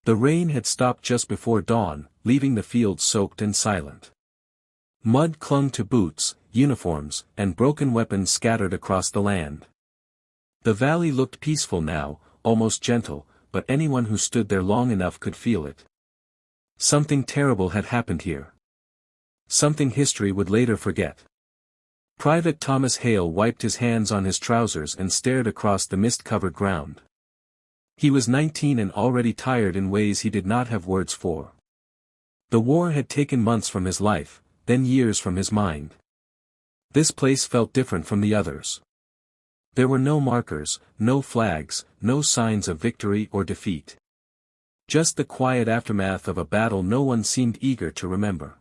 The rain had stopped just before dawn, leaving the fields soaked and silent. Mud clung to boots, uniforms, and broken weapons scattered across the land. The valley looked peaceful now, almost gentle, but anyone who stood there long enough could feel it. Something terrible had happened here. Something history would later forget. Private Thomas Hale wiped his hands on his trousers and stared across the mist-covered ground. He was 19 and already tired in ways he did not have words for. The war had taken months from his life, then years from his mind. This place felt different from the others. There were no markers, no flags, no signs of victory or defeat. Just the quiet aftermath of a battle no one seemed eager to remember.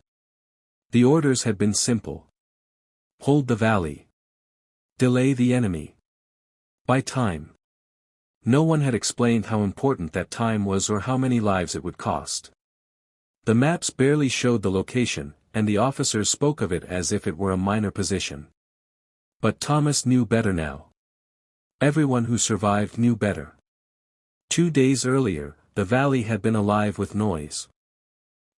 The orders had been simple. Hold the valley. Delay the enemy. Buy time. No one had explained how important that time was or how many lives it would cost. The maps barely showed the location, and the officers spoke of it as if it were a minor position. But Thomas knew better now. Everyone who survived knew better. 2 days earlier, the valley had been alive with noise.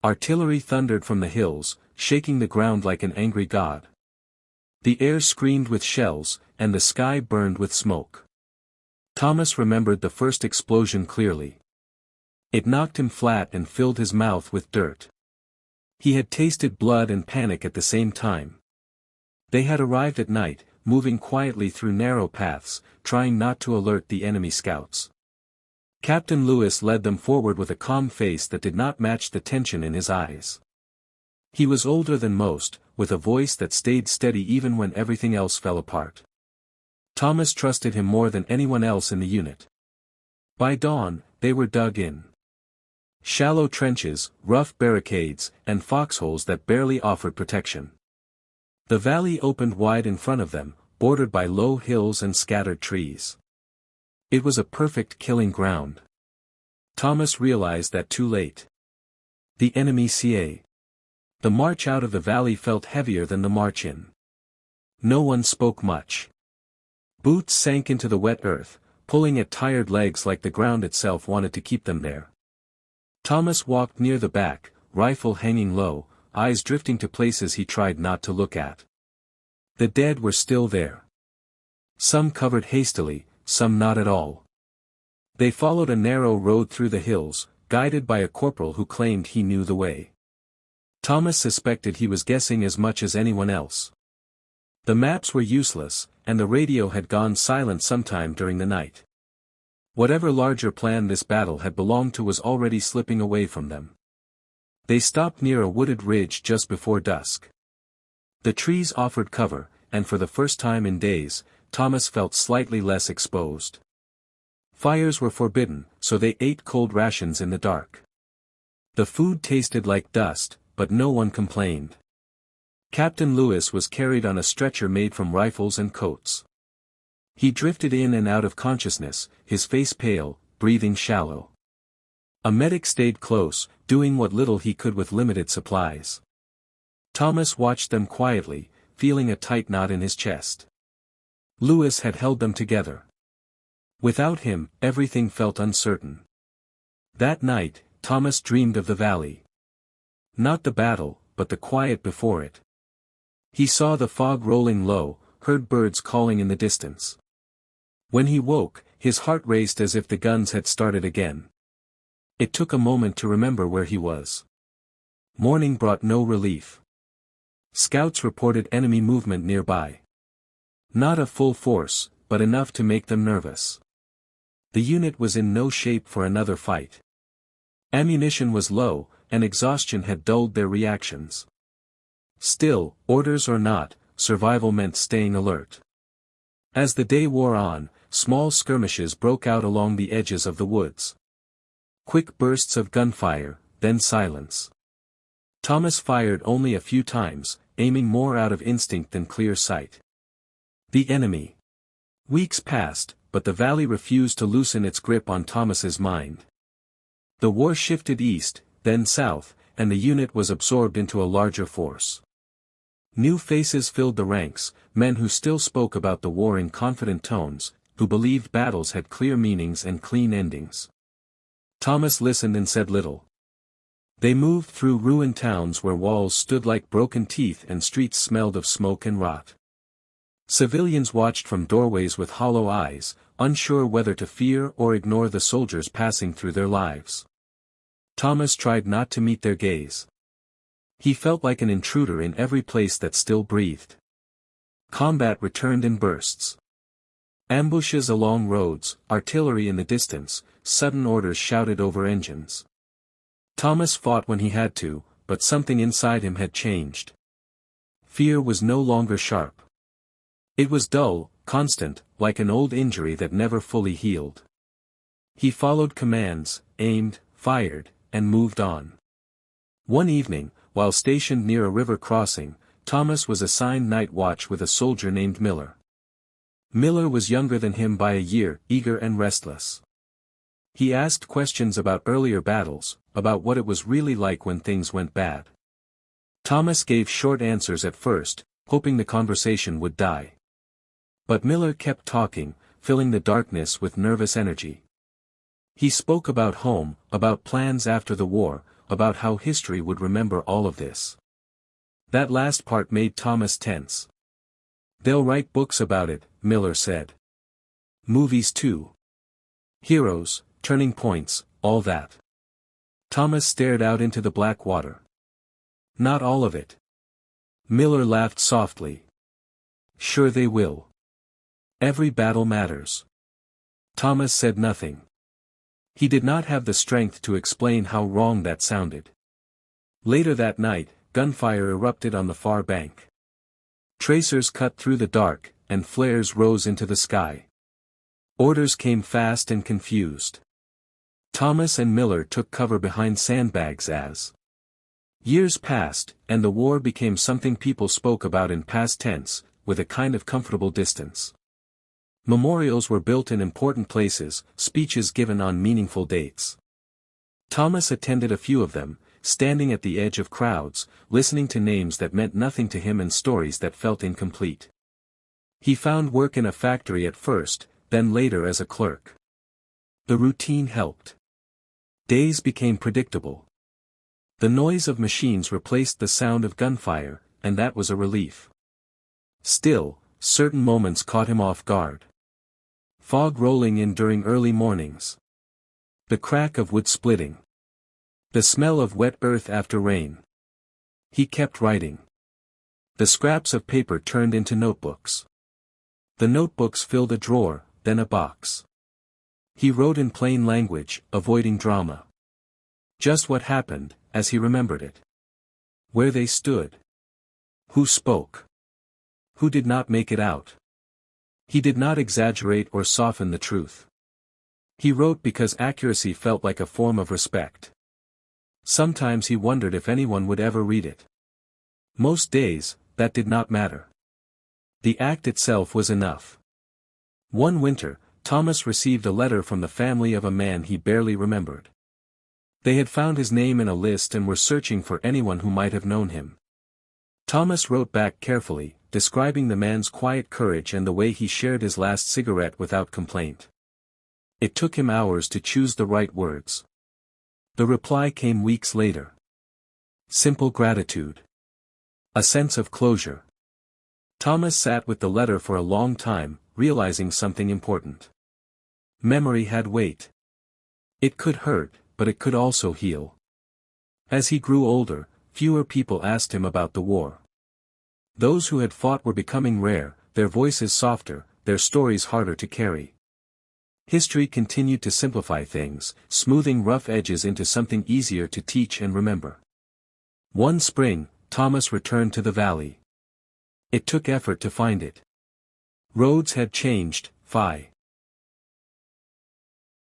Artillery thundered from the hills, shaking the ground like an angry god. The air screamed with shells, and the sky burned with smoke. Thomas remembered the first explosion clearly. It knocked him flat and filled his mouth with dirt. He had tasted blood and panic at the same time. They had arrived at night, moving quietly through narrow paths, trying not to alert the enemy scouts. Captain Lewis led them forward with a calm face that did not match the tension in his eyes. He was older than most, with a voice that stayed steady even when everything else fell apart. Thomas trusted him more than anyone else in the unit. By dawn, they were dug in. Shallow trenches, rough barricades, and foxholes that barely offered protection. The valley opened wide in front of them, bordered by low hills and scattered trees. It was a perfect killing ground. Thomas realized that too late. The enemy CA. The march out of the valley felt heavier than the march in. No one spoke much. Boots sank into the wet earth, pulling at tired legs like the ground itself wanted to keep them there. Thomas walked near the back, rifle hanging low, eyes drifting to places he tried not to look at. The dead were still there. Some covered hastily, some not at all. They followed a narrow road through the hills, guided by a corporal who claimed he knew the way. Thomas suspected he was guessing as much as anyone else. The maps were useless, and the radio had gone silent sometime during the night. Whatever larger plan this battle had belonged to was already slipping away from them. They stopped near a wooded ridge just before dusk. The trees offered cover, and for the first time in days, Thomas felt slightly less exposed. Fires were forbidden, so they ate cold rations in the dark. The food tasted like dust, but no one complained. Captain Lewis was carried on a stretcher made from rifles and coats. He drifted in and out of consciousness, his face pale, breathing shallow. A medic stayed close, doing what little he could with limited supplies. Thomas watched them quietly, feeling a tight knot in his chest. Lewis had held them together. Without him, everything felt uncertain. That night, Thomas dreamed of the valley. Not the battle, but the quiet before it. He saw the fog rolling low, heard birds calling in the distance. When he woke, his heart raced as if the guns had started again. It took a moment to remember where he was. Morning brought no relief. Scouts reported enemy movement nearby. Not a full force, but enough to make them nervous. The unit was in no shape for another fight. Ammunition was low, and exhaustion had dulled their reactions. Still, orders or not, survival meant staying alert. As the day wore on, small skirmishes broke out along the edges of the woods. Quick bursts of gunfire, then silence. Thomas fired only a few times, aiming more out of instinct than clear sight. The enemy. Weeks passed, but the valley refused to loosen its grip on Thomas's mind. The war shifted east, then south, and the unit was absorbed into a larger force. New faces filled the ranks, men who still spoke about the war in confident tones, who believed battles had clear meanings and clean endings. Thomas listened and said little. They moved through ruined towns where walls stood like broken teeth and streets smelled of smoke and rot. Civilians watched from doorways with hollow eyes, unsure whether to fear or ignore the soldiers passing through their lives. Thomas tried not to meet their gaze. He felt like an intruder in every place that still breathed. Combat returned in bursts. Ambushes along roads, artillery in the distance, sudden orders shouted over engines. Thomas fought when he had to, but something inside him had changed. Fear was no longer sharp. It was dull, constant, like an old injury that never fully healed. He followed commands, aimed, fired, and moved on. One evening, while stationed near a river crossing, Thomas was assigned night watch with a soldier named Miller. Miller was younger than him by a year, eager and restless. He asked questions about earlier battles, about what it was really like when things went bad. Thomas gave short answers at first, hoping the conversation would die. But Miller kept talking, filling the darkness with nervous energy. He spoke about home, about plans after the war, about how history would remember all of this. That last part made Thomas tense. "They'll write books about it," Miller said. "Movies too. Heroes, turning points, all that." Thomas stared out into the black water. "Not all of it." Miller laughed softly. "Sure they will. Every battle matters." Thomas said nothing. He did not have the strength to explain how wrong that sounded. Later that night, gunfire erupted on the far bank. Tracers cut through the dark, and flares rose into the sky. Orders came fast and confused. Thomas and Miller took cover behind sandbags as years passed, and the war became something people spoke about in past tense, with a kind of comfortable distance. Memorials were built in important places, speeches given on meaningful dates. Thomas attended a few of them, standing at the edge of crowds, listening to names that meant nothing to him and stories that felt incomplete. He found work in a factory at first, then later as a clerk. The routine helped. Days became predictable. The noise of machines replaced the sound of gunfire, and that was a relief. Still, certain moments caught him off guard. Fog rolling in during early mornings. The crack of wood splitting. The smell of wet earth after rain. He kept writing. The scraps of paper turned into notebooks. The notebooks filled a drawer, then a box. He wrote in plain language, avoiding drama. Just what happened, as he remembered it. Where they stood. Who spoke. Who did not make it out. He did not exaggerate or soften the truth. He wrote because accuracy felt like a form of respect. Sometimes he wondered if anyone would ever read it. Most days, that did not matter. The act itself was enough. One winter, Thomas received a letter from the family of a man he barely remembered. They had found his name in a list and were searching for anyone who might have known him. Thomas wrote back carefully, describing the man's quiet courage and the way he shared his last cigarette without complaint. It took him hours to choose the right words. The reply came weeks later. Simple gratitude. A sense of closure. Thomas sat with the letter for a long time, realizing something important. Memory had weight. It could hurt, but it could also heal. As he grew older, fewer people asked him about the war. Those who had fought were becoming rare, their voices softer, their stories harder to carry. History continued to simplify things, smoothing rough edges into something easier to teach and remember. One spring, Thomas returned to the valley. It took effort to find it. Roads had changed,